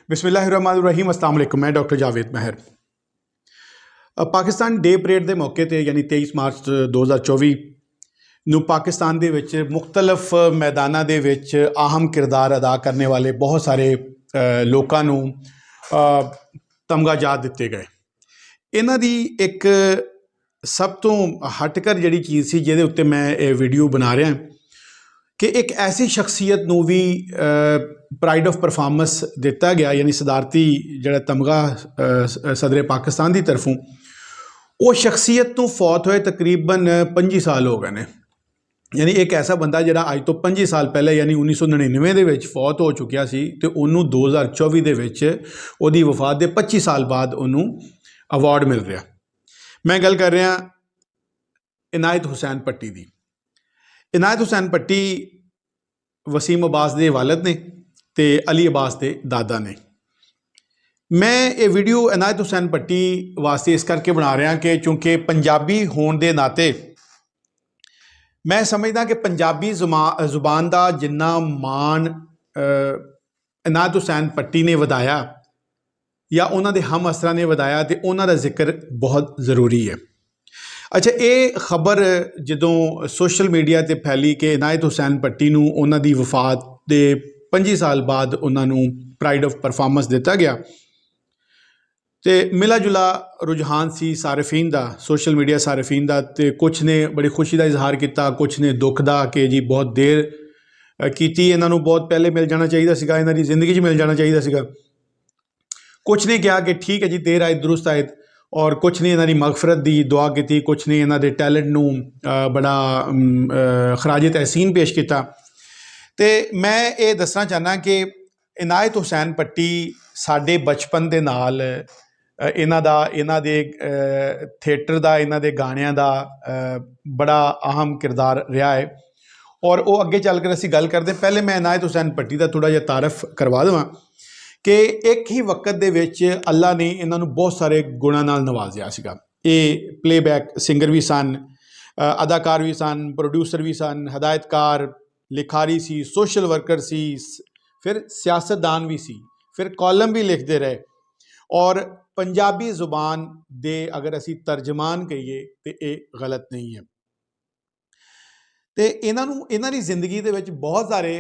बिस्मिल्लाहिर्रहमानिर्रहीम अस्सलाम वालेकुम। मैं डॉक्टर जावेद महर। पाकिस्तान डे परेड के मौके पर यानी 23 मार्च 2024 ਨੂੰ ਪਾਕਿਸਤਾਨ ਦੇ ਵਿੱਚ ਮੁxtਲਫ ਮੈਦਾਨਾਂ ਦੇ ਵਿੱਚ ਅਹਿਮ ਕਿਰਦਾਰ ਅਦਾ ਕਰਨੇ ਵਾਲੇ ਬਹੁਤ ਸਾਰੇ ਲੋਕਾਂ ਨੂੰ ਤਮਗਾਜਾਤ ਦਿੱਤੇ ਗਏ। ਇਹਨਾਂ ਦੀ ਇੱਕ ਸਭ ਤੋਂ ਹਟਕਰ ਜਿਹੜੀ ਚੀਜ਼ ਸੀ ਜਿਹਦੇ ਉੱਤੇ ਮੈਂ ਇਹ ਵੀਡੀਓ ਬਣਾ ਰਿਹਾ ਕਿ ਇੱਕ ਐਸੀ ਸ਼ਖਸੀਅਤ ਨੂੰ ਵੀ ਪ੍ਰਾਈਡ ਆਫ ਪਰਫਾਰਮੈਂਸ ਦਿੱਤਾ ਗਿਆ, ਯਾਨੀ ਸਦਾਰਤੀ ਜਿਹੜਾ ਤਮਗਾ ਸਦਰੇ ਪਾਕਿਸਤਾਨ ਦੀ ਤਰਫੋਂ। ਉਹ ਸ਼ਖਸੀਅਤ ਨੂੰ ਫੌਤ ਹੋਏ ਤਕਰੀਬਨ 25 ਸਾਲ ਹੋ ਗਏ ਨੇ। ਯਾਨੀ ਇੱਕ ਐਸਾ ਬੰਦਾ ਜਿਹੜਾ ਅੱਜ ਤੋਂ 25 ਸਾਲ ਪਹਿਲੇ ਯਾਨੀ 1999 ਦੇ ਵਿੱਚ ਫੌਤ ਹੋ ਚੁੱਕਿਆ ਸੀ ਅਤੇ ਉਹਨੂੰ 2024 ਦੇ ਵਿੱਚ ਉਹਦੀ ਵਫਾਤ ਦੇ 25 ਸਾਲ ਬਾਅਦ ਉਹਨੂੰ ਅਵਾਰਡ ਮਿਲ ਰਿਹਾ। ਮੈਂ ਗੱਲ ਕਰ ਰਿਹਾ ਇਨਾਇਤ ਹੁਸੈਨ ਪੱਟੀ ਦੀ। ਇਨਾਇਤ ਹੁਸੈਨ ਪੱਟੀ ਵਸੀਮ ਅਬਾਸ ਦੇ ਵਾਲਿਦ ਨੇ ਅਤੇ ਅਲੀ ਅਬਾਸ ਦੇ ਦਾਦਾ ਨੇ। ਮੈਂ ਇਹ ਵੀਡੀਓ ਇਨਾਇਤ ਹੁਸੈਨ ਪੱਟੀ ਵਾਸਤੇ ਇਸ ਕਰਕੇ ਬਣਾ ਰਿਹਾ ਕਿ ਚੂੰਕਿ ਪੰਜਾਬੀ ਹੋਣ ਦੇ ਨਾਤੇ ਮੈਂ ਸਮਝਦਾ ਕਿ ਪੰਜਾਬੀ ਜ਼ੁਬਾਨ ਦਾ ਜਿੰਨਾ ਮਾਣ ਇਨਾਇਤ ਹੁਸੈਨ ਪੱਟੀ ਨੇ ਵਧਾਇਆ ਜਾਂ ਉਹਨਾਂ ਦੇ ਹਮ ਅਸਰਾਂ ਨੇ ਵਧਾਇਆ ਅਤੇ ਉਹਨਾਂ ਦਾ ਜ਼ਿਕਰ ਬਹੁਤ ਜ਼ਰੂਰੀ ਹੈ। ਅੱਛਾ, ਇਹ ਖਬਰ ਜਦੋਂ ਸੋਸ਼ਲ ਮੀਡੀਆ 'ਤੇ ਫੈਲੀ ਕਿ ਇਨਾਇਤ ਹੁਸੈਨ ਪੱਟੀ ਨੂੰ ਉਹਨਾਂ ਦੀ ਵਫਾਤ ਦੇ 25 ਸਾਲ ਬਾਅਦ ਉਹਨਾਂ ਨੂੰ ਪ੍ਰਾਈਡ ਆਫ ਪਰਫਾਰਮੈਂਸ ਦਿੱਤਾ ਗਿਆ ਅਤੇ ਮਿਲਾ ਜੁਲਾ ਰੁਝਾਨ ਸੀ ਸਾਰਫੀਨ ਦਾ, ਸੋਸ਼ਲ ਮੀਡੀਆ ਸਾਰਫੀਨ ਦਾ। ਅਤੇ ਕੁਛ ਨੇ ਬੜੀ ਖੁਸ਼ੀ ਦਾ ਇਜ਼ਹਾਰ ਕੀਤਾ, ਕੁਛ ਨੇ ਦੁੱਖ ਦਾ ਕਿ ਜੀ ਬਹੁਤ ਦੇਰ ਕੀਤੀ, ਇਹਨਾਂ ਨੂੰ ਬਹੁਤ ਪਹਿਲੇ ਮਿਲ ਜਾਣਾ ਚਾਹੀਦਾ ਸੀਗਾ, ਇਹਨਾਂ ਦੀ ਜ਼ਿੰਦਗੀ 'ਚ ਮਿਲ ਜਾਣਾ ਚਾਹੀਦਾ ਸੀਗਾ। ਕੁਛ ਨੇ ਕਿਹਾ ਕਿ ਠੀਕ ਹੈ ਜੀ, ਦੇਰ ਆਏ ਦਰੁਸਤ ਆਏ, ਔਰ ਕੁਛ ਨੇ ਇਹਨਾਂ ਦੀ ਮਗਫਰਤ ਦੀ ਦੁਆ ਕੀਤੀ, ਕੁਛ ਨੇ ਇਹਨਾਂ ਦੇ ਟੈਲੈਂਟ ਨੂੰ ਬੜਾ ਖਰਾਜ ਤਹਿਸੀਨ ਪੇਸ਼ ਕੀਤਾ। ਅਤੇ ਮੈਂ ਇਹ ਦੱਸਣਾ ਚਾਹੁੰਦਾ ਕਿ ਇਨਾਇਤ ਹੁਸੈਨ ਪੱਟੀ ਸਾਡੇ ਬਚਪਨ ਦੇ ਨਾਲ ਇਹਨਾਂ ਦੇ ਥੀਏਟਰ ਦਾ, ਇਹਨਾਂ ਦੇ ਗਾਣਿਆਂ ਦਾ ਬੜਾ ਅਹਿਮ ਕਿਰਦਾਰ ਰਿਹਾ ਹੈ। ਔਰ ਉਹ ਅੱਗੇ ਚੱਲ ਕੇ ਅਸੀਂ ਗੱਲ ਕਰਦੇ। ਪਹਿਲੇ ਮੈਂ ਇਨਾਇਤ ਹੁਸੈਨ ਪੱਟੀ ਦਾ ਥੋੜ੍ਹਾ ਜਿਹਾ ਤਾਰਫ ਕਰਵਾ ਦੇਵਾਂ ਕਿ ਇੱਕ ਹੀ ਵਕਤ ਦੇ ਵਿੱਚ ਅੱਲਾ ਨੇ ਇਹਨਾਂ ਨੂੰ ਬਹੁਤ ਸਾਰੇ ਗੁਣਾਂ ਨਾਲ ਨਵਾਜ਼ਿਆ ਸੀਗਾ। ਇਹ ਪਲੇਬੈਕ ਸਿੰਗਰ ਵੀ ਸਨ, ਅਦਾਕਾਰ ਵੀ ਸਨ, ਪ੍ਰੋਡਿਊਸਰ ਵੀ ਸਨ, ਹਦਾਇਤਕਾਰ, ਲਿਖਾਰੀ ਸੀ, ਸੋਸ਼ਲ ਵਰਕਰ ਸੀ, ਫਿਰ ਸਿਆਸਤਦਾਨ ਵੀ ਸੀ, ਫਿਰ ਕਾਲਮ ਵੀ ਲਿਖਦੇ ਰਹੇ। ਔਰ ਪੰਜਾਬੀ ਜ਼ੁਬਾਨ ਦੇ ਅਗਰ ਅਸੀਂ ਤਰਜਮਾਨ ਕਹੀਏ ਤਾਂ ਇਹ ਗਲਤ ਨਹੀਂ ਹੈ। ਅਤੇ ਇਹਨਾਂ ਦੀ ਜ਼ਿੰਦਗੀ ਦੇ ਵਿੱਚ ਬਹੁਤ ਸਾਰੇ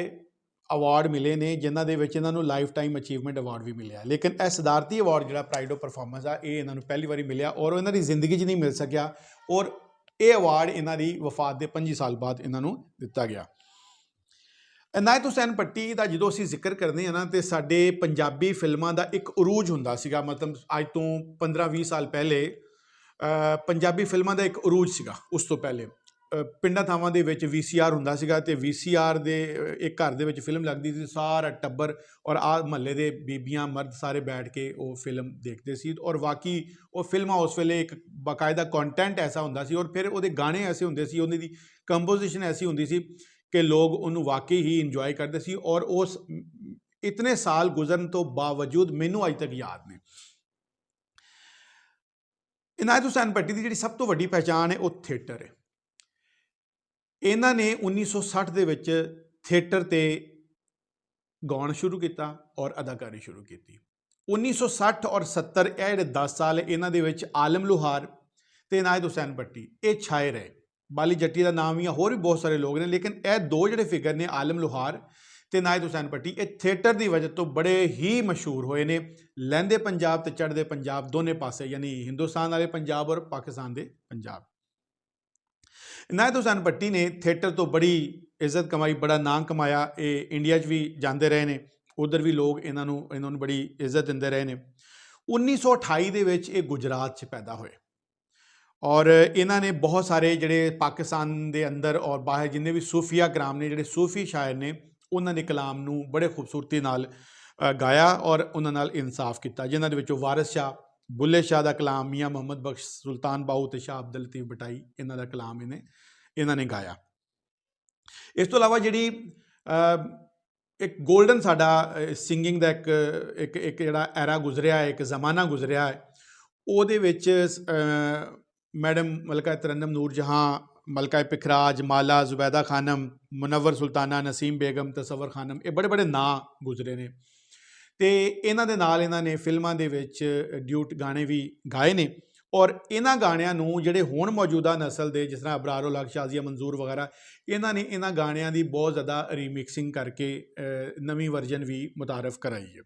ਅਵਾਰਡ ਮਿਲੇ ਨੇ, ਜਿਨ੍ਹਾਂ ਦੇ ਵਿੱਚ ਇਹਨਾਂ ਨੂੰ ਲਾਈਫ ਟਾਈਮ ਅਚੀਵਮੈਂਟ ਅਵਾਰਡ ਵੀ ਮਿਲਿਆ। ਲੇਕਿਨ ਇਹ ਸਦਾਰਤੀ ਅਵਾਰਡ ਜਿਹੜਾ ਪ੍ਰਾਈਡ ਆਫ ਪਰਫਾਰਮੈਂਸ ਆ, ਇਹ ਇਹਨਾਂ ਨੂੰ ਪਹਿਲੀ ਵਾਰੀ ਮਿਲਿਆ ਔਰ ਇਹਨਾਂ ਦੀ ਜ਼ਿੰਦਗੀ 'ਚ ਨਹੀਂ ਮਿਲ ਸਕਿਆ। ਔਰ ਇਹ ਅਵਾਰਡ ਇਹਨਾਂ ਦੀ ਵਫਾਤ ਦੇ 25 ਸਾਲ ਬਾਅਦ ਇਹਨਾਂ ਨੂੰ ਦਿੱਤਾ ਗਿਆ। ਇਨਾਇਤ ਹੁਸੈਨ ਪੱਟੀ ਦਾ ਜਦੋਂ ਅਸੀਂ ਜ਼ਿਕਰ ਕਰਦੇ ਹਾਂ ਨਾ, ਅਤੇ ਸਾਡੇ ਪੰਜਾਬੀ ਫਿਲਮਾਂ ਦਾ ਇੱਕ ਅਰੂਜ ਹੁੰਦਾ ਸੀਗਾ। ਮਤਲਬ ਅੱਜ ਤੋਂ 15-20 ਸਾਲ ਪਹਿਲੇ ਪੰਜਾਬੀ ਫਿਲਮਾਂ ਦਾ ਇੱਕ ਅਰੂਜ ਸੀਗਾ। ਉਸ ਤੋਂ ਪਹਿਲੇ ਪਿੰਡਾਂ ਥਾਵਾਂ ਦੇ ਵਿੱਚ VCR ਹੁੰਦਾ ਸੀਗਾ ਅਤੇ VCR ਦੇ ਇੱਕ ਘਰ ਦੇ ਵਿੱਚ ਫਿਲਮ ਲੱਗਦੀ ਸੀ, ਸਾਰਾ ਟੱਬਰ ਔਰ ਮਹੱਲੇ ਦੇ ਬੀਬੀਆਂ ਮਰਦ ਸਾਰੇ ਬੈਠ ਕੇ ਉਹ ਫਿਲਮ ਦੇਖਦੇ ਸੀ। ਔਰ ਵਾਕਈ ਉਹ ਫਿਲਮਾਂ ਉਸ ਵੇਲੇ ਇੱਕ ਬਾਕਾਇਦਾ ਕੰਟੈਂਟ ਐਸਾ ਹੁੰਦਾ ਸੀ, ਔਰ ਫਿਰ ਉਹਦੇ ਗਾਣੇ ਐਸੇ ਹੁੰਦੇ ਸੀ, ਉਹਦੀ ਦੀ ਕੰਪੋਜੀਸ਼ਨ ਐਸੀ ਹੁੰਦੀ ਸੀ ਕਿ ਲੋਕ ਉਹਨੂੰ ਵਾਕਈ ਹੀ ਇੰਜੋਏ ਕਰਦੇ ਸੀ। ਔਰ ਉਸ ਇਤਨੇ ਸਾਲ ਗੁਜ਼ਰਨ ਤੋਂ ਬਾਵਜੂਦ ਮੈਨੂੰ ਅੱਜ ਤੱਕ ਯਾਦ ਨੇ। ਇਨਾਇਤ ਹੁਸੈਨ ਪੱਟੀ ਦੀ ਜਿਹੜੀ ਸਭ ਤੋਂ ਵੱਡੀ ਪਹਿਚਾਣ ਹੈ ਉਹ ਥੀਏਟਰ ਹੈ। ਇਹਨਾਂ ਨੇ 1960 ਦੇ ਵਿੱਚ ਥੀਏਟਰ 'ਤੇ ਗਾਉਣਾ ਸ਼ੁਰੂ ਕੀਤਾ ਔਰ ਅਦਾਕਾਰੀ ਸ਼ੁਰੂ ਕੀਤੀ। 1960 ਔਰ 70 ਇਹ ਜਿਹੜੇ 10 ਸਾਲ ਇਹਨਾਂ ਦੇ ਵਿੱਚ ਆਲਮ ਲੁਹਾਰ ਅਤੇ ਇਨਾਇਤ ਹੁਸੈਨ ਪੱਟੀ ਇਹ ਛਾਏ ਰਹੇ। ਬਾਲੀ ਜੱਟੀ ਦਾ ਨਾਮ ਵੀ ਆ, ਹੋਰ ਵੀ ਬਹੁਤ ਸਾਰੇ ਲੋਕ ਨੇ, ਲੇਕਿਨ ਇਹ ਦੋ ਜਿਹੜੇ ਫਿਗਰ ਨੇ ਆਲਮ ਲੁਹਾਰ ਅਤੇ ਇਨਾਇਤ ਹੁਸੈਨ ਪੱਟੀ, ਇਹ ਥੀਏਟਰ ਦੀ ਵਜ੍ਹਾ ਤੋਂ ਬੜੇ ਹੀ ਮਸ਼ਹੂਰ ਹੋਏ ਨੇ। ਲਹਿੰਦੇ ਪੰਜਾਬ ਅਤੇ ਚੜ੍ਹਦੇ ਪੰਜਾਬ ਦੋਨੇ ਪਾਸੇ, ਯਾਨੀ ਹਿੰਦੁਸਤਾਨ ਵਾਲੇ ਪੰਜਾਬ ਔਰ ਪਾਕਿਸਤਾਨ ਦੇ ਪੰਜਾਬ। ਇਨਾਇਤ ਹੁਸੈਨ ਪੱਟੀ ਨੇ ਥੀਏਟਰ ਤੋਂ ਬੜੀ ਇੱਜ਼ਤ ਕਮਾਈ, ਬੜਾ ਨਾਂ ਕਮਾਇਆ। ਇਹ ਇੰਡੀਆ 'ਚ ਵੀ ਜਾਂਦੇ ਰਹੇ ਨੇ, ਉੱਧਰ ਵੀ ਲੋਕ ਇਹਨਾਂ ਨੂੰ ਬੜੀ ਇੱਜ਼ਤ ਦਿੰਦੇ ਰਹੇ ਨੇ। 1928 ਦੇ ਵਿੱਚ ਇਹ ਗੁਜਰਾਤ 'ਚ ਪੈਦਾ ਹੋਏ ਔਰ ਇਹਨਾਂ ਨੇ ਬਹੁਤ ਸਾਰੇ ਜਿਹੜੇ ਪਾਕਿਸਤਾਨ ਦੇ ਅੰਦਰ ਔਰ ਬਾਹਰ ਜਿੰਨੇ ਵੀ ਸੂਫੀਆ ਕਲਾਮ ਨੇ, ਜਿਹੜੇ ਸੂਫੀ ਸ਼ਾਇਰ ਨੇ, ਉਹਨਾਂ ਨੇ ਕਲਾਮ ਨੂੰ ਬੜੇ ਖੂਬਸੂਰਤੀ ਨਾਲ ਗਾਇਆ ਔਰ ਉਹਨਾਂ ਨਾਲ ਇਨਸਾਫ ਕੀਤਾ, ਜਿਨ੍ਹਾਂ ਦੇ ਵਿੱਚੋਂ ਵਾਰਿਸ ਸ਼ਾਹ, ਬੁੱਲੇ ਸ਼ਾਹ ਦਾ ਕਲਾਮ, ਮੀਆਂ ਮੁਹੰਮਦ ਬਖਸ਼, ਸੁਲਤਾਨ ਬਾਹੂ ਅਤੇ ਸ਼ਾਹ ਅਬਦੁਲ ਲਤੀਫ ਭਟਾਈ, ਇਹਨਾਂ ਦਾ ਕਲਾਮ ਇਹਨਾਂ ਨੇ ਗਾਇਆ। ਇਸ ਤੋਂ ਇਲਾਵਾ ਜਿਹੜੀ ਇੱਕ ਗੋਲਡਨ ਸਾਡਾ ਸਿੰਗਿੰਗ ਦਾ ਇੱਕ ਜਿਹੜਾ ਐਰਾ ਗੁਜ਼ਰਿਆ ਹੈ, ਇੱਕ ਜ਼ਮਾਨਾ ਗੁਜ਼ਰਿਆ ਹੈ, ਉਹਦੇ ਵਿੱਚ ਮੈਡਮ ਮਲਕਾ ਤਰੰਨਮ ਨੂਰ ਜਹਾਂ, ਮਲਕਾ ਪਿਖਰਾਜ, ਮਾਲਾ, ਜ਼ੁਬੈਦਾ ਖਾਨਮ, ਮੁਨੱਵਰ ਸੁਲਤਾਨਾ, ਨਸੀਮ ਬੇਗਮ, ਤਸੱਵਰ ਖਾਨਮ, ਇਹ ਬੜੇ ਬੜੇ ਨਾਂ ਗੁਜ਼ਰੇ ਨੇ। ਤੇ ਇਹਨਾਂ ਦੇ ਨਾਲ ਇਹਨਾਂ ਨੇ ਫਿਲਮਾਂ ਦੇ ਵਿੱਚ ਡਿਊਟ ਗਾਣੇ ਵੀ ਗਾਏ ਨੇ। ਔਰ ਇਹਨਾਂ ਗਾਣਿਆਂ ਨੂੰ ਜਿਹੜੇ ਹੁਣ ਮੌਜੂਦਾ ਨਸਲ ਦੇ ਜਿਸ ਤਰ੍ਹਾਂ ਅਬਰਾਰ ਉਲ ਹਕ, ਸ਼ਾਜ਼ੀਆ ਮੰਜ਼ੂਰ ਵਗੈਰਾ, ਇਹਨਾਂ ਨੇ ਇਹਨਾਂ ਗਾਣਿਆਂ ਦੀ ਬਹੁਤ ਜ਼ਿਆਦਾ ਰੀਮਿਕਸਿੰਗ ਕਰਕੇ ਨਵੀਂ ਵਰਜਨ ਵੀ ਮੁਤਾਰਫ ਕਰਾਈ ਹੈ।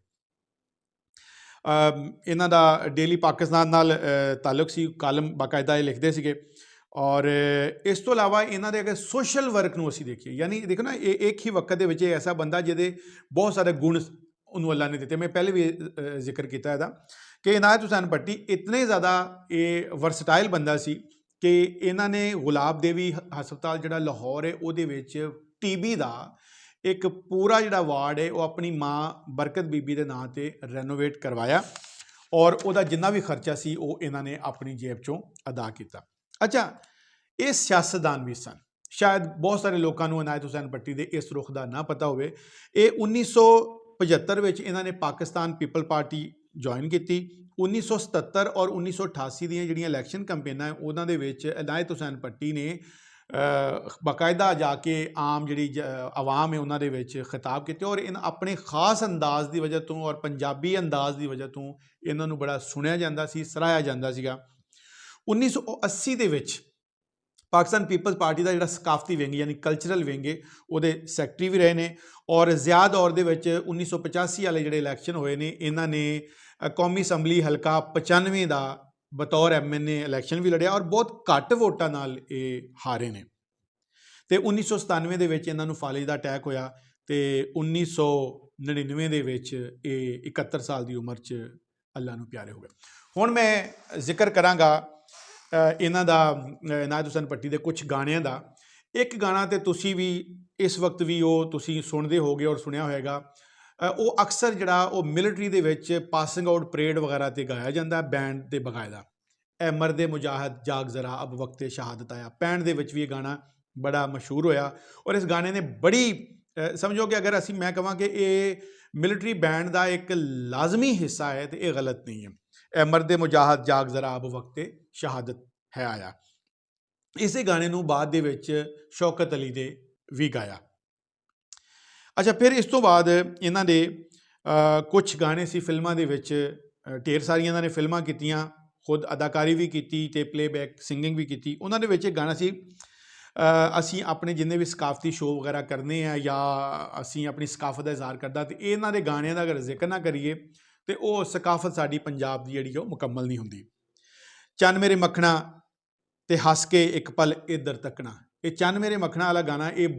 ਇਹਨਾਂ ਦਾ ਡੇਲੀ ਪਾਕਿਸਤਾਨ ਨਾਲ ਤਾਲੁਕ ਸੀ, ਕਾਲਮ ਬਾਕਾਇਦਾ ਇਹ ਲਿਖਦੇ ਸੀਗੇ। ਔਰ ਇਸ ਤੋਂ ਇਲਾਵਾ ਇਹਨਾਂ ਦੇ ਅਗਰ ਸੋਸ਼ਲ ਵਰਕ ਨੂੰ ਅਸੀਂ ਦੇਖੀਏ, ਯਾਨੀ ਦੇਖੋ ਨਾ, ਇਹ ਇੱਕ ਹੀ ਵਕਤ ਦੇ ਵਿੱਚ ਐਸਾ ਬੰਦਾ ਜਿਹਦੇ ਬਹੁਤ ਸਾਰੇ ਗੁਣ ਉਹਨੂੰ ਅੱਲਾ ਨੇ ਦਿੱਤੇ। ਮੈਂ ਪਹਿਲੇ ਵੀ ਜ਼ਿਕਰ ਕੀਤਾ ਇਹਦਾ ਕਿ ਇਨਾਇਤ ਹੁਸੈਨ ਭੱਟੀ ਇਤਨੇ ਜ਼ਿਆਦਾ ਇਹ ਵਰਸਟਾਈਲ ਬੰਦਾ ਸੀ ਕਿ ਇਹਨਾਂ ਨੇ ਗੁਲਾਬ ਦੇਵੀ ਹਸਪਤਾਲ ਜਿਹੜਾ ਲਾਹੌਰ ਹੈ ਉਹਦੇ ਵਿੱਚ TB ਦਾ ਇੱਕ ਪੂਰਾ ਜਿਹੜਾ ਵਾਰਡ ਹੈ ਉਹ ਆਪਣੀ ਮਾਂ ਬਰਕਤ ਬੀਬੀ ਦੇ ਨਾਂ 'ਤੇ ਰੈਨੋਵੇਟ ਕਰਵਾਇਆ, ਔਰ ਉਹਦਾ ਜਿੰਨਾ ਵੀ ਖਰਚਾ ਸੀ ਉਹ ਇਹਨਾਂ ਨੇ ਆਪਣੀ ਜੇਬ 'ਚੋਂ ਅਦਾ ਕੀਤਾ। ਅੱਛਾ, ਇਹ ਸਿਆਸਤਦਾਨ ਵੀ ਸਨ। ਸ਼ਾਇਦ ਬਹੁਤ ਸਾਰੇ ਲੋਕਾਂ ਨੂੰ ਇਨਾਇਤ ਹੁਸੈਨ ਭੱਟੀ ਦੇ ਇਸ ਰੁਖ ਦਾ ਨਾ ਪਤਾ ਹੋਵੇ। ਇਹ 1975 ਵਿੱਚ ਇਹਨਾਂ ਨੇ ਪਾਕਿਸਤਾਨ ਪੀਪਲ ਪਾਰਟੀ ਜੁਆਇਨ ਕੀਤੀ। 1977 ਔਰ 1988 ਦੀਆਂ ਜਿਹੜੀਆਂ ਇਲੈਕਸ਼ਨ ਕੰਪੇਨਾਂ ਉਹਨਾਂ ਦੇ ਵਿੱਚ ਇਨਾਇਤ ਹੁਸੈਨ ਭੱਟੀ ਨੇ ਬਾਕਾਇਦਾ ਜਾ ਕੇ ਆਮ ਜਿਹੜੀ ਆਵਾਮ ਹੈ ਉਹਨਾਂ ਦੇ ਵਿੱਚ ਖਿਤਾਬ ਕੀਤੇ, ਔਰ ਇਹਨਾਂ ਆਪਣੇ ਖਾਸ ਅੰਦਾਜ਼ ਦੀ ਵਜ੍ਹਾ ਤੋਂ ਔਰ ਪੰਜਾਬੀ ਅੰਦਾਜ਼ ਦੀ ਵਜ੍ਹਾ ਤੋਂ ਇਹਨਾਂ ਨੂੰ ਬੜਾ ਸੁਣਿਆ ਜਾਂਦਾ ਸੀ, ਸਰਾਹਿਆ ਜਾਂਦਾ ਸੀਗਾ। 1980 ਦੇ ਵਿੱਚ ਪਾਕਿਸਤਾਨ ਪੀਪਲਸ ਪਾਰਟੀ ਦਾ ਜਿਹੜਾ ਸਕਾਫਤੀ ਵਿੰਗ ਯਾਨੀ ਕਲਚਰਲ ਵਿੰਗ ਹੈ ਉਹਦੇ ਸੈਕਟਰੀ ਵੀ ਰਹੇ ਨੇ। ਔਰ ਜ਼ਿਆਦ ਦੌਰ ਦੇ ਵਿੱਚ 1985 ਵਾਲੇ ਜਿਹੜੇ ਇਲੈਕਸ਼ਨ ਹੋਏ ਨੇ ਇਹਨਾਂ ਨੇ ਕੌਮੀ ਅਸੈਂਬਲੀ ਹਲਕਾ 95 ਦਾ ਬਤੌਰ MNA ਇਲੈਕਸ਼ਨ ਵੀ ਲੜਿਆ, ਔਰ ਬਹੁਤ ਘੱਟ ਵੋਟਾਂ ਨਾਲ ਇਹ ਹਾਰੇ ਨੇ। ਤੇ 1997 ਦੇ ਵਿੱਚ ਇਹਨਾਂ ਨੂੰ ਫਾਲਿਜ ਦਾ ਅਟੈਕ ਹੋਇਆ ਤੇ 1999 ਦੇ ਵਿੱਚ ਇਹ 71 ਸਾਲ ਦੀ ਉਮਰ 'ਚ ਅੱਲਾ ਨੂੰ ਪਿਆਰੇ ਹੋ ਗਏ। ਹੁਣ ਮੈਂ ਜ਼ਿਕਰ ਕਰਾਂਗਾ ਇਹਨਾਂ ਦਾ, ਇਨਾਇਤ ਹੁਸੈਨ ਭੱਟੀ ਦੇ ਕੁਝ ਗਾਣਿਆਂ ਦਾ। ਇੱਕ ਗਾਣਾ ਤੇ ਤੁਸੀਂ ਵੀ ਇਸ ਵਕਤ ਵੀ ਉਹ ਤੁਸੀਂ ਸੁਣਦੇ ਹੋਗੇ ਔਰ ਸੁਣਿਆ ਹੋਏਗਾ। ਉਹ ਅਕਸਰ ਜਿਹੜਾ ਉਹ ਮਿਲਟਰੀ ਦੇ ਵਿੱਚ ਪਾਸਿੰਗ ਆਊਟ ਪਰੇਡ ਵਗੈਰਾ 'ਤੇ ਗਾਇਆ ਜਾਂਦਾ ਬੈਂਡ ਦੇ ਬਕਾਇਦਾ। ਐ ਮਰਦੇ ਮੁਜਾਹਦ ਜਾਗ ਜ਼ਰਾ ਅਬ ਵਕਤੇ ਸ਼ਹਾਦਤ ਆਇਆ, 65 ਦੇ ਵਿੱਚ ਵੀ ਇਹ ਗਾਣਾ ਬੜਾ ਮਸ਼ਹੂਰ ਹੋਇਆ। ਔਰ ਇਸ ਗਾਣੇ ਨੇ ਬੜੀ ਸਮਝੋ ਕਿ ਅਗਰ ਮੈਂ ਕਹਾਂ ਕਿ ਇਹ ਮਿਲਟਰੀ ਬੈਂਡ ਦਾ ਇੱਕ ਲਾਜ਼ਮੀ ਹਿੱਸਾ ਹੈ ਤੇ ਇਹ ਗਲਤ ਨਹੀਂ ਹੈ। ਐ ਮਰਦੇ ਮੁਜਾਹਦ ਜਾਗ ਜ਼ਰਾ ਅਬ ਵਕਤੇ ਸ਼ਹਾਦਤ ਹੈ ਆਇਆ। ਇਸੇ ਗਾਣੇ ਨੂੰ ਬਾਅਦ ਦੇ ਵਿੱਚ ਸ਼ੌਕਤ ਅਲੀ ਦੇ ਵੀ ਗਾਇਆ। ਅੱਛਾ, ਫਿਰ ਇਸ ਤੋਂ ਬਾਅਦ ਇਹਨਾਂ ਦੇ ਕੁਝ ਗਾਣੇ ਸੀ ਫਿਲਮਾਂ ਦੇ ਵਿੱਚ, ਢੇਰ ਸਾਰੀਆਂ ਇਹਨਾਂ ਨੇ ਫਿਲਮਾਂ ਕੀਤੀਆਂ, ਖੁਦ ਅਦਾਕਾਰੀ ਵੀ ਕੀਤੀ ਤੇ ਪਲੇਬੈਕ ਸਿੰਗਿੰਗ ਵੀ ਕੀਤੀ। ਉਹਨਾਂ ਦੇ ਵਿੱਚ ਇੱਕ ਗਾਣਾ ਸੀ, ਅਸੀਂ ਆਪਣੇ ਜਿੰਨੇ ਵੀ ਸਕਾਫਤੀ ਸ਼ੋਅ ਵਗੈਰਾ ਕਰਨੇ ਆ ਜਾਂ ਅਸੀਂ ਆਪਣੀ ਸਕਾਫਤ ਦਾ ਇਜ਼ਹਾਰ ਕਰਦਾ, ਤੇ ਇਹਨਾਂ ਦੇ ਗਾਣਿਆਂ ਦਾ ਅਗਰ ਜ਼ਿਕਰ ਨਾ ਕਰੀਏ ਤੇ ਉਹ ਸਕਾਫਤ ਸਾਡੀ ਪੰਜਾਬ ਦੀ ਜਿਹੜੀ ਉਹ ਮੁਕੰਮਲ ਨਹੀਂ ਹੁੰਦੀ। ਚੰਨ ਮੇਰੇ ਮੱਖਣਾ ਤੇ ਹੱਸ ਕੇ ਇੱਕ ਪਲ ਇੱਧਰ ਤੱਕਣਾ, ਇਹ ਚੰਨ ਮੇਰੇ ਮੱਖਣਾ ਵਾਲਾ ਗਾਣਾ ਇਹ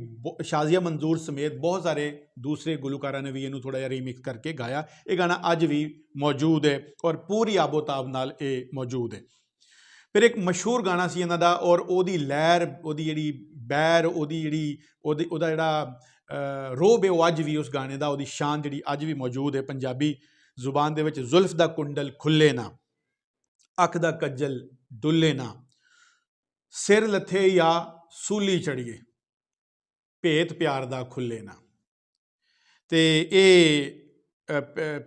ਸ਼ਾਜ਼ੀਆ ਮੰਜ਼ੂਰ ਸਮੇਤ ਬਹੁਤ ਸਾਰੇ ਦੂਸਰੇ ਗੁਲਕਾਰਾਂ ਨੇ ਵੀ ਇਹਨੂੰ ਥੋੜ੍ਹਾ ਜਿਹਾ ਰੀਮਿਕਸ ਕਰਕੇ ਗਾਇਆ। ਇਹ ਗਾਣਾ ਅੱਜ ਵੀ ਮੌਜੂਦ ਹੈ ਔਰ ਪੂਰੀ ਆਬੋ-ਤਾਬ ਨਾਲ ਇਹ ਮੌਜੂਦ ਹੈ। ਫਿਰ ਇੱਕ ਮਸ਼ਹੂਰ ਗਾਣਾ ਸੀ ਇਹਨਾਂ ਦਾ, ਔਰ ਉਹਦੀ ਲਹਿਰ, ਉਹਦੀ ਜਿਹੜੀ ਬੈਰ, ਉਹਦੀ ਜਿਹੜੀ ਉਹਦਾ ਜਿਹੜਾ ਰੋਬ ਹੈ ਉਹ ਅੱਜ ਵੀ ਉਸ ਗਾਣੇ ਦਾ, ਉਹਦੀ ਸ਼ਾਨ ਜਿਹੜੀ ਅੱਜ ਵੀ ਮੌਜੂਦ ਹੈ ਪੰਜਾਬੀ ਜ਼ੁਬਾਨ ਦੇ ਵਿੱਚ। ਜ਼ੁਲਫ ਦਾ ਕੁੰਡਲ ਖੁੱਲੇ ਨਾ, ਅੱਖ ਦਾ ਕੱਜਲ ਡੁੱਲੇ ਨਾ, ਸਿਰ ਲੱਥੇ ਜਾਂ ਸੂਲੀ ਚੜੀਏ, ਭੇਤ ਪਿਆਰ ਦਾ ਖੁੱਲੇ ਨਾ। ਤੇ ਇਹ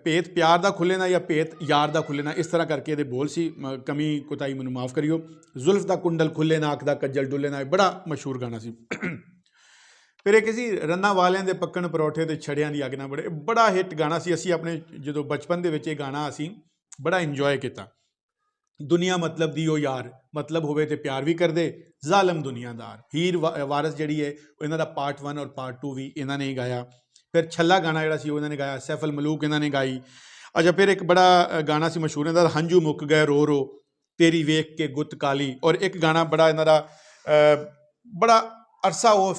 ਭੇਤ ਪਿਆਰ ਦਾ ਖੁੱਲੇ ਨਾ ਜਾਂ ਭੇਤ ਯਾਰ ਦਾ ਖੁੱਲੇ ਨਾ, ਇਸ ਤਰ੍ਹਾਂ ਕਰਕੇ ਇਹਦੇ ਬੋਲ ਸੀ। ਕਮੀ ਕੋਤਾਹੀ ਮੈਨੂੰ ਮਾਫ ਕਰਿਓ। ਜ਼ੁਲਫ ਦਾ ਕੁੰਡਲ ਖੁੱਲੇ ਨਾ, ਅੱਖ ਦਾ ਕੱਜਲ ਡੁੱਲੇ ਨਾ, ਇਹ ਬੜਾ ਮਸ਼ਹੂਰ ਗਾਣਾ ਸੀ। ਫਿਰ ਇੱਕ ਸੀ ਰੰਨਾਂ ਵਾਲਿਆਂ ਦੇ ਪੱਕਣ ਪਰੌਠੇ ਤੇ ਛੜਿਆਂ ਦੀ ਅੱਗ ਨਾ ਬੜੇ, ਬੜਾ ਹਿੱਟ ਗਾਣਾ ਸੀ। ਅਸੀਂ ਆਪਣੇ ਜਦੋਂ ਬਚਪਨ ਦੇ ਵਿੱਚ ਇਹ ਗਾਣਾ ਅਸੀਂ ਬੜਾ ਇੰਜੋਏ ਕੀਤਾ। ਦੁਨੀਆ ਮਤਲਬ ਦੀ ਉਹ ਯਾਰ, ਮਤਲਬ ਹੋਵੇ ਤੇ ਪਿਆਰ ਵੀ ਕਰਦੇ, ਜ਼ਾਲਮ ਦੁਨੀਆਦਾਰ, ਹੀਰ ਵਾਰਸ ਜਿਹੜੀ ਹੈ ਉਹ ਇਹਨਾਂ ਦਾ ਪਾਰਟ 1 ਔਰ ਪਾਰਟ 2 ਵੀ ਇਹਨਾਂ ਨੇ ਹੀ ਗਾਇਆ। ਫਿਰ ਛੱਲਾ ਗਾਣਾ ਜਿਹੜਾ ਸੀ ਉਹ ਇਹਨਾਂ ਨੇ ਗਾਇਆ, ਸੈਫ ਅਲ ਮਲੂਕ ਇਹਨਾਂ ਨੇ ਗਾਈ। ਅੱਛਾ, ਫਿਰ ਇੱਕ ਬੜਾ ਗਾਣਾ ਸੀ ਮਸ਼ਹੂਰ ਇਹਨਾਂ ਦਾ, ਹੰਝੂ ਮੁੱਕ ਗਏ ਰੋ ਰੋ ਤੇਰੀ ਵੇਖ ਕੇ ਗੁੱਤ ਕਾਲੀ। ਔਰ ਇੱਕ ਗਾਣਾ ਬੜਾ ਇਹਨਾਂ ਦਾ ਬੜਾ ਅਰਸਾ, ਉਹ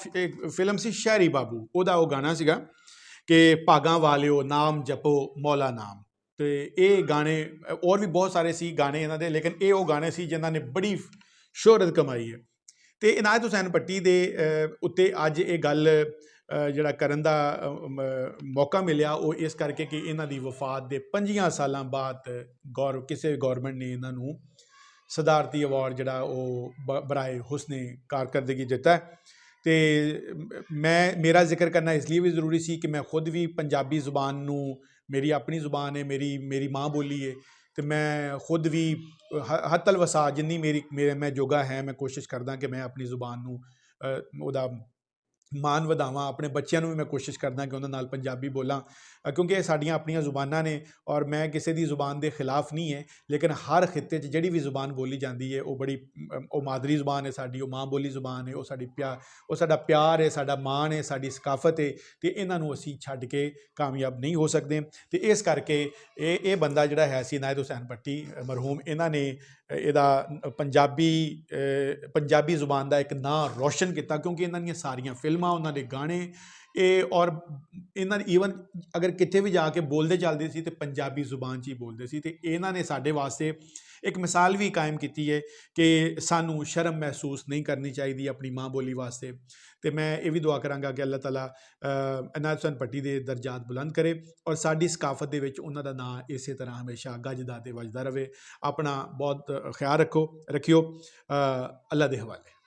ਫਿਲਮ ਸੀ ਸ਼ਹਿਰੀ ਬਾਬੂ, ਉਹਦਾ ਉਹ ਗਾਣਾ ਸੀਗਾ ਕਿ ਭਾਗਾਂ ਵਾਲਿਓ ਨਾਮ ਜਪੋ ਮੌਲਾ ਨਾਮ। ਤੇ ਇਹ ਗਾਣੇ ਹੋਰ ਵੀ ਬਹੁਤ ਸਾਰੇ ਸੀ ਗਾਣੇ ਇਹਨਾਂ ਦੇ, ਲੇਕਿਨ ਇਹ ਉਹ ਗਾਣੇ ਸੀ ਜਿਨ੍ਹਾਂ ਨੇ ਬੜੀ ਸ਼ੋਹਰਤ ਕਮਾਈ ਹੈ। ਤੇ ਇਨਾਇਤ ਹੁਸੈਨ ਭੱਟੀ ਦੇ ਉੱਤੇ ਅੱਜ ਇਹ ਗੱਲ ਜਿਹੜਾ ਕਰਨ ਦਾ ਮੌਕਾ ਮਿਲਿਆ ਉਹ ਇਸ ਕਰਕੇ ਕਿ ਇਹਨਾਂ ਦੀ ਵਫਾਤ ਦੇ 5 ਸਾਲਾਂ ਬਾਅਦ ਕਿਸੇ ਗੌਰਮੈਂਟ ਨੇ ਇਹਨਾਂ ਨੂੰ ਸਦਾਰਤੀ ਅਵਾਰਡ ਜਿਹੜਾ ਉਹ ਬਰਾਏ ਹੁਸਨੇ ਕਾਰਕਰਦਗੀ ਦਿੱਤਾ। ਤੇ ਮੇਰਾ ਜ਼ਿਕਰ ਕਰਨਾ ਇਸ ਲਈ ਵੀ ਜ਼ਰੂਰੀ ਸੀ ਕਿ ਮੈਂ ਖੁਦ ਵੀ ਪੰਜਾਬੀ ਜ਼ੁਬਾਨ ਨੂੰ, ਮੇਰੀ ਆਪਣੀ ਜ਼ੁਬਾਨ ਹੈ, ਮੇਰੀ ਮਾਂ ਬੋਲੀ ਹੈ, ਤੇ ਮੈਂ ਖੁਦ ਵੀ ਹੱਤਲ ਵਸਾ ਜਿੰਨੀ ਮੈਂ ਜੋਗਾ ਹੈ, ਮੈਂ ਕੋਸ਼ਿਸ਼ ਕਰਦਾ ਕਿ ਮੈਂ ਆਪਣੀ ਜ਼ੁਬਾਨ ਨੂੰ ਉਹਦਾ ਮਾਣ ਵਧਾਵਾਂ। ਆਪਣੇ ਬੱਚਿਆਂ ਨੂੰ ਵੀ ਮੈਂ ਕੋਸ਼ਿਸ਼ ਕਰਦਾ ਕਿ ਉਹਨਾਂ ਨਾਲ ਪੰਜਾਬੀ ਬੋਲਾਂ, ਕਿਉਂਕਿ ਇਹ ਸਾਡੀਆਂ ਆਪਣੀਆਂ ਜ਼ੁਬਾਨਾਂ ਨੇ ਔਰ ਮੈਂ ਕਿਸੇ ਦੀ ਜ਼ੁਬਾਨ ਦੇ ਖਿਲਾਫ ਨਹੀਂ ਹੈ, ਲੇਕਿਨ ਹਰ ਖਿੱਤੇ 'ਚ ਜਿਹੜੀ ਵੀ ਜ਼ੁਬਾਨ ਬੋਲੀ ਜਾਂਦੀ ਹੈ ਉਹ ਬੜੀ ਉਹ ਮਾਦਰੀ ਜ਼ੁਬਾਨ ਹੈ ਸਾਡੀ, ਉਹ ਮਾਂ ਬੋਲੀ ਜ਼ੁਬਾਨ ਹੈ, ਉਹ ਸਾਡਾ ਪਿਆਰ ਹੈ, ਸਾਡਾ ਮਾਣ ਹੈ, ਸਾਡੀ ਸਕਾਫਤ ਹੈ, ਅਤੇ ਇਹਨਾਂ ਨੂੰ ਅਸੀਂ ਛੱਡ ਕੇ ਕਾਮਯਾਬ ਨਹੀਂ ਹੋ ਸਕਦੇ। ਅਤੇ ਇਸ ਕਰਕੇ ਇਹ ਬੰਦਾ ਜਿਹੜਾ ਹੈ ਸੀ ਇਨਾਇਤ ਹੁਸੈਨ ਭੱਟੀ ਮਰਹੂਮ, ਇਹਨਾਂ ਨੇ ਇਹਦਾ ਪੰਜਾਬੀ ਜ਼ੁਬਾਨ ਦਾ ਇੱਕ ਨਾਂ ਰੋਸ਼ਨ ਕੀਤਾ, ਕਿਉਂਕਿ ਇਹਨਾਂ ਦੀਆਂ ਸਾਰੀਆਂ ਫਿਲਮਾਂ, ਉਹਨਾਂ ਦੇ ਗਾਣੇ ਔਰ ਇਹਨਾਂ ਦੀ ਈਵਨ ਅਗਰ ਕਿਤੇ ਵੀ ਜਾ ਕੇ ਬੋਲਦੇ ਚੱਲਦੇ ਸੀ ਤੇ ਪੰਜਾਬੀ ਜ਼ੁਬਾਨ 'ਚ ਹੀ ਬੋਲਦੇ ਸੀ। ਅਤੇ ਇਹਨਾਂ ਨੇ ਸਾਡੇ ਵਾਸਤੇ ਇੱਕ ਮਿਸਾਲ ਵੀ ਕਾਇਮ ਕੀਤੀ ਹੈ ਕਿ ਸਾਨੂੰ ਸ਼ਰਮ ਮਹਿਸੂਸ ਨਹੀਂ ਕਰਨੀ ਚਾਹੀਦੀ ਆਪਣੀ ਮਾਂ ਬੋਲੀ ਵਾਸਤੇ। ਅਤੇ ਮੈਂ ਇਹ ਵੀ ਦੁਆ ਕਰਾਂਗਾ ਕਿ ਅੱਲਾਹ ਤਾਲਾ ਇਨਾਇਤ ਹੁਸੈਨ ਭੱਟੀ ਦੇ ਦਰਜਾਤ ਬੁਲੰਦ ਕਰੇ ਔਰ ਸਾਡੀ ਸਕਾਫਤ ਦੇ ਵਿੱਚ ਉਹਨਾਂ ਦਾ ਨਾਂ ਇਸੇ ਤਰ੍ਹਾਂ ਹਮੇਸ਼ਾ ਗੱਜਦਾ ਅਤੇ ਵੱਜਦਾ ਰਹੇ। ਆਪਣਾ ਬਹੁਤ ਖਿਆਲ ਰੱਖਿਓ। ਅੱਲਾਹ ਦੇ ਹਵਾਲੇ।